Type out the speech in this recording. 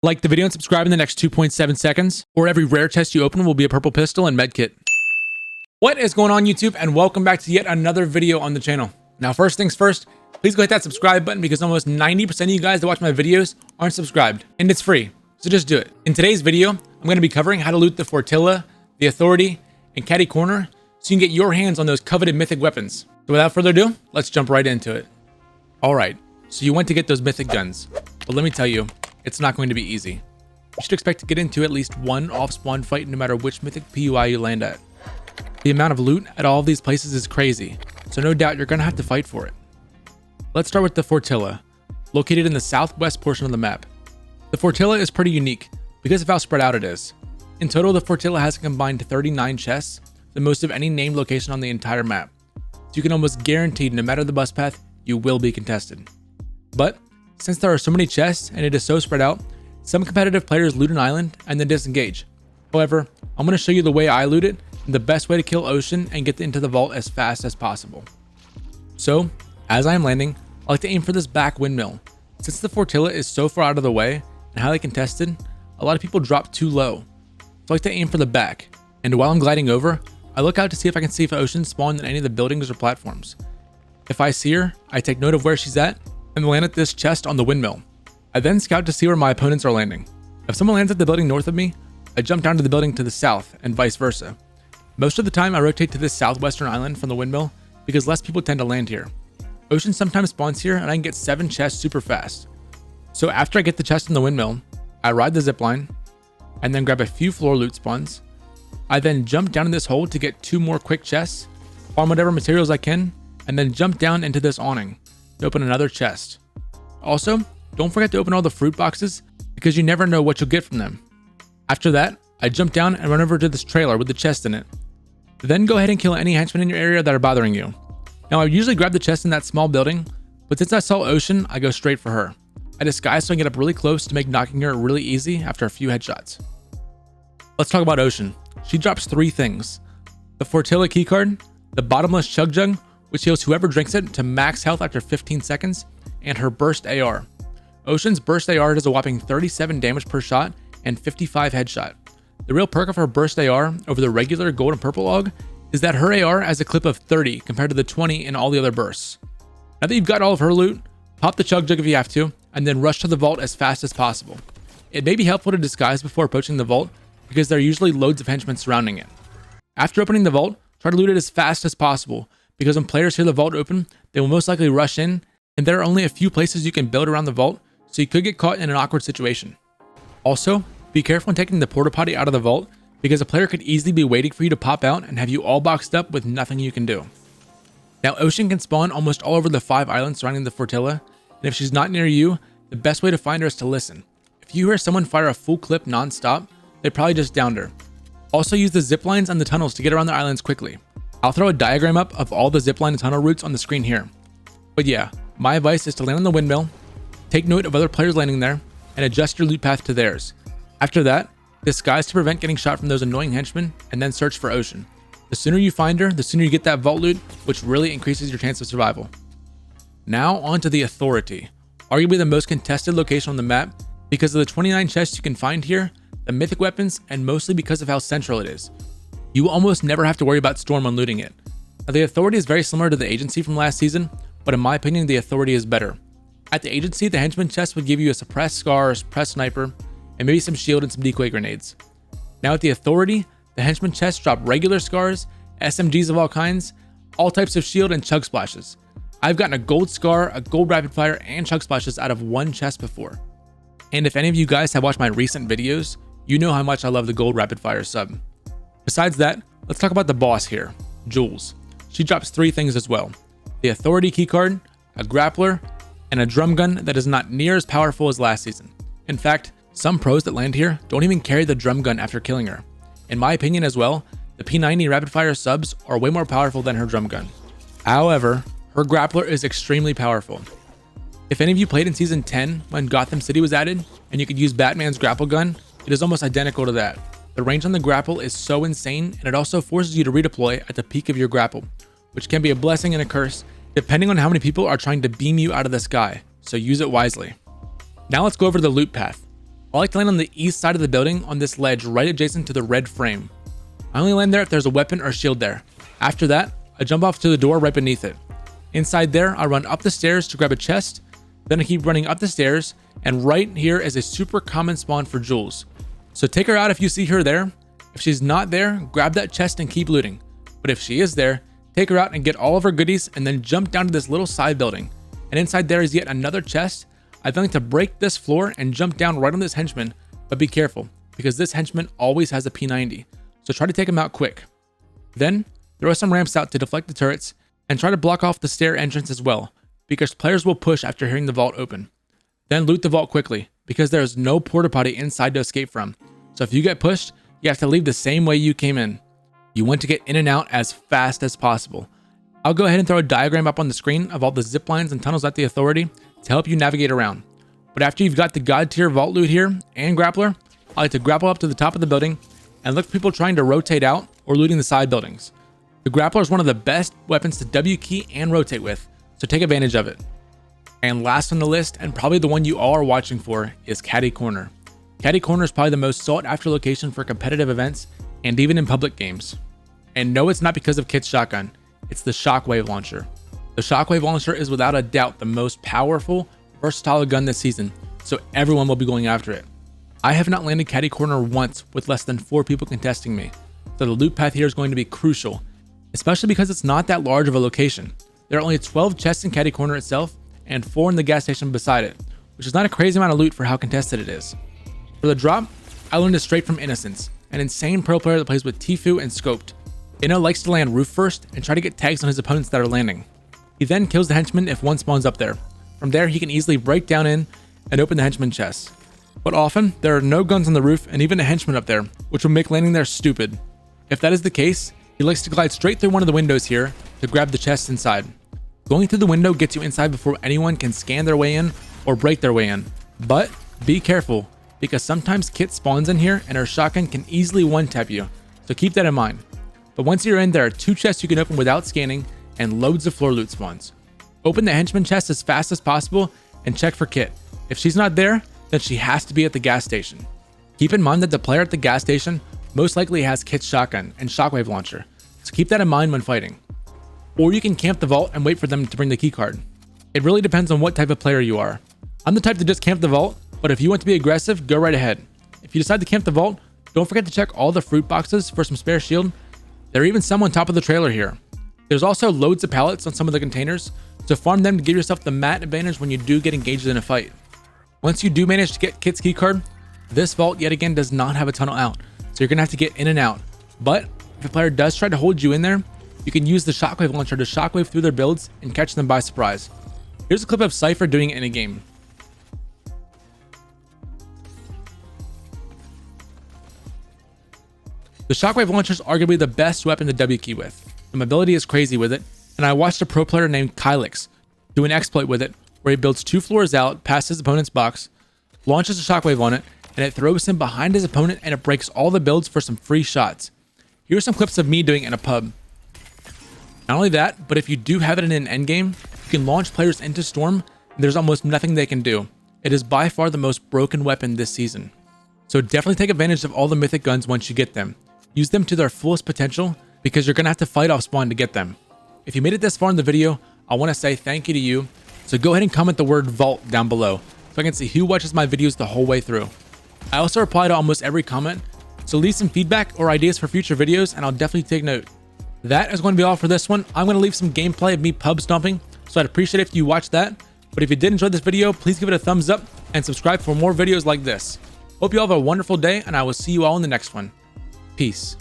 Like the video and subscribe in the next 2.7 seconds, or every rare chest you open will be a purple pistol and medkit. What is going on, YouTube, and welcome back to yet another video on the channel. Now, first things first, please go hit that subscribe button because almost 90% of you guys that watch my videos aren't subscribed, and it's free, so just do it. In today's video, I'm going to be covering how to loot the Fortilla, the Authority, and Catty corner so you can get your hands on those coveted mythic weapons. So without further ado, let's jump right into it. Alright, so you went to get those mythic guns, but let me tell you, it's not going to be easy. You should expect to get into at least one off-spawn fight no matter which mythic POI you land at. The amount of loot at all of these places is crazy, so no doubt you're going to have to fight for it. Let's start with the Fortilla, located in the southwest portion of the map. The Fortilla is pretty unique because of how spread out it is. In total, the Fortilla has a combined 39 chests, the most of any named location on the entire map. So you can almost guarantee no matter the bus path, you will be contested. But since there are so many chests and it is so spread out, some competitive players loot an island and then disengage. However, I'm going to show you the way I loot it and the best way to kill Ocean and get into the vault as fast as possible. So, as I am landing, I like to aim for this back windmill. Since the Fortilla is so far out of the way and highly contested, a lot of people drop too low. So I like to aim for the back, and while I'm gliding over, I look out to see if I can see if Ocean spawned in any of the buildings or platforms. If I see her, I take note of where she's at and land at this chest on the windmill. I then scout to see where my opponents are landing. If someone lands at the building north of me, I jump down to the building to the south and vice versa. Most of the time I rotate to this southwestern island from the windmill because less people tend to land here. Ocean sometimes spawns here and I can get 7 chests super fast. So after I get the chest in the windmill, I ride the zipline and then grab a few floor loot spawns. I then jump down in this hole to get 2 more quick chests, farm whatever materials I can, and then jump down into this awning to open another chest. Also, don't forget to open all the fruit boxes because you never know what you'll get from them. After that, I jump down and run over to this trailer with the chest in it. Then go ahead and kill any henchmen in your area that are bothering you. Now, I usually grab the chest in that small building, but since I saw Ocean, I go straight for her. I disguise so I get up really close to make knocking her really easy after a few headshots. Let's talk about Ocean. She drops 3 things: the Fortilla keycard, the bottomless chug, which heals whoever drinks it to max health after 15 seconds, and her burst AR. Ocean's burst AR does a whopping 37 damage per shot and 55 headshot. The real perk of her burst AR over the regular gold and purple AUG is that her AR has a clip of 30 compared to the 20 in all the other bursts. Now that you've got all of her loot, pop the chug if you have to, and then rush to the vault as fast as possible. It may be helpful to disguise before approaching the vault because there are usually loads of henchmen surrounding it. After opening the vault, try to loot it as fast as possible because when players hear the vault open, they will most likely rush in, and there are only a few places you can build around the vault, so you could get caught in an awkward situation. Also, be careful when taking the porta potty out of the vault because a player could easily be waiting for you to pop out and have you all boxed up with nothing you can do. Now, Ocean can spawn almost all over the 5 islands surrounding the Fortilla, and if she's not near you, the best way to find her is to listen. If you hear someone fire a full clip non-stop, they probably just downed her. Also use the zip lines and the tunnels to get around the islands quickly. I'll throw a diagram up of all the zipline and tunnel routes on the screen here. But yeah, my advice is to land on the windmill, take note of other players landing there, and adjust your loot path to theirs. After that, disguise to prevent getting shot from those annoying henchmen, and then search for Ocean. The sooner you find her, the sooner you get that vault loot, which really increases your chance of survival. Now on to the Authority, arguably the most contested location on the map because of the 29 chests you can find here, the mythic weapons, and mostly because of how central it is. You will almost never have to worry about Storm when looting it. Now, the Authority is very similar to the Agency from last season, but in my opinion, the Authority is better. At the Agency, the henchman chest would give you a suppressed scar, a suppressed sniper, and maybe some shield and some decoy grenades. Now at the Authority, the henchman chests drop regular scars, SMGs of all kinds, all types of shield, and chug splashes. I've gotten a gold scar, a gold rapid fire, and chug splashes out of one chest before. And if any of you guys have watched my recent videos, you know how much I love the gold rapid fire sub. Besides that, let's talk about the boss here, Jules. She drops 3 things as well: the Authority keycard, a grappler, and a drum gun that is not near as powerful as last season. In fact, some pros that land here don't even carry the drum gun after killing her. In my opinion as well, the P90 rapid fire subs are way more powerful than her drum gun. However, her grappler is extremely powerful. If any of you played in Season 10 when Gotham City was added and you could use Batman's grapple gun, it is almost identical to that. The range on the grapple is so insane, and it also forces you to redeploy at the peak of your grapple, which can be a blessing and a curse depending on how many people are trying to beam you out of the sky, so use it wisely. Now let's go over the loot path. I like to land on the east side of the building on this ledge right adjacent to the red frame. I only land there if there's a weapon or shield there. After that, I jump off to the door right beneath it. Inside there, I run up the stairs to grab a chest, then I keep running up the stairs, and right here is a super common spawn for Jules. So take her out if you see her there. If she's not there, grab that chest and keep looting. But if she is there, take her out and get all of her goodies and then jump down to this little side building. And inside there is yet another chest. I then like to break this floor and jump down right on this henchman, but be careful because this henchman always has a P90. So try to take him out quick. Then throw some ramps out to deflect the turrets and try to block off the stair entrance as well, because players will push after hearing the vault open. Then loot the vault quickly, because there is no porta potty inside to escape from. So if you get pushed, you have to leave the same way you came in. You want to get in and out as fast as possible. I'll go ahead and throw a diagram up on the screen of all the zip lines and tunnels at the authority to help you navigate around. But after you've got the god tier vault loot here and grappler, I like to grapple up to the top of the building and look for people trying to rotate out or looting the side buildings. The grappler is one of the best weapons to W key and rotate with, so take advantage of it. And last on the list, and probably the one you all are watching for, is Catty Corner. Catty Corner is probably the most sought after location for competitive events and even in public games. And no, it's not because of Kit's shotgun, it's the Shockwave launcher. The Shockwave launcher is without a doubt the most powerful, versatile gun this season, so everyone will be going after it. I have not landed Catty Corner once with less than 4 people contesting me, so the loot path here is going to be crucial, especially because it's not that large of a location. There are only 12 chests in Catty Corner itself and 4 in the gas station beside it, which is not a crazy amount of loot for how contested it is. For the drop, I learned it straight from Innocence, an insane pro player that plays with Tfue and Scoped. Inno likes to land roof first and try to get tags on his opponents that are landing. He then kills the henchman if one spawns up there. From there, he can easily break down in and open the henchman chest. But often, there are no guns on the roof and even a henchman up there, which will make landing there stupid. If that is the case, he likes to glide straight through one of the windows here to grab the chest inside. Going through the window gets you inside before anyone can scan their way in or break their way in. But be careful, because sometimes Kit spawns in here and her shotgun can easily one-tap you, so keep that in mind. But once you're in, there are 2 chests you can open without scanning and loads of floor loot spawns. Open the henchman chest as fast as possible and check for Kit. If she's not there, then she has to be at the gas station. Keep in mind that the player at the gas station most likely has Kit's shotgun and Shockwave launcher, so keep that in mind when fighting. Or you can camp the vault and wait for them to bring the keycard. It really depends on what type of player you are. I'm the type to just camp the vault, but if you want to be aggressive, go right ahead. If you decide to camp the vault, don't forget to check all the fruit boxes for some spare shield. There are even some on top of the trailer here. There's also loads of pallets on some of the containers, so farm them to give yourself the mat advantage when you do get engaged in a fight. Once you do manage to get Kit's keycard, this vault yet again does not have a tunnel out, so you're gonna have to get in and out. But if a player does try to hold you in there, you can use the Shockwave launcher to shockwave through their builds and catch them by surprise. Here's a clip of Cypher doing it in a game. The Shockwave launcher is arguably the best weapon to W key with. The mobility is crazy with it, and I watched a pro player named Kylix do an exploit with it where he builds 2 floors out past his opponent's box, launches a Shockwave on it, and it throws him behind his opponent and it breaks all the builds for some free shots. Here are some clips of me doing it in a pub. Not only that, but if you do have it in an endgame, you can launch players into Storm and there's almost nothing they can do. It is by far the most broken weapon this season. So definitely take advantage of all the mythic guns once you get them. Use them to their fullest potential because you're going to have to fight off spawn to get them. If you made it this far in the video, I want to say thank you to you. So go ahead and comment the word vault down below so I can see who watches my videos the whole way through. I also reply to almost every comment, so leave some feedback or ideas for future videos and I'll definitely take note. That is going to be all for this one. I'm going to leave some gameplay of me pub stomping, so I'd appreciate it if you watch that. But if you did enjoy this video, please give it a thumbs up and subscribe for more videos like this. Hope you all have a wonderful day and I will see you all in the next one. Peace.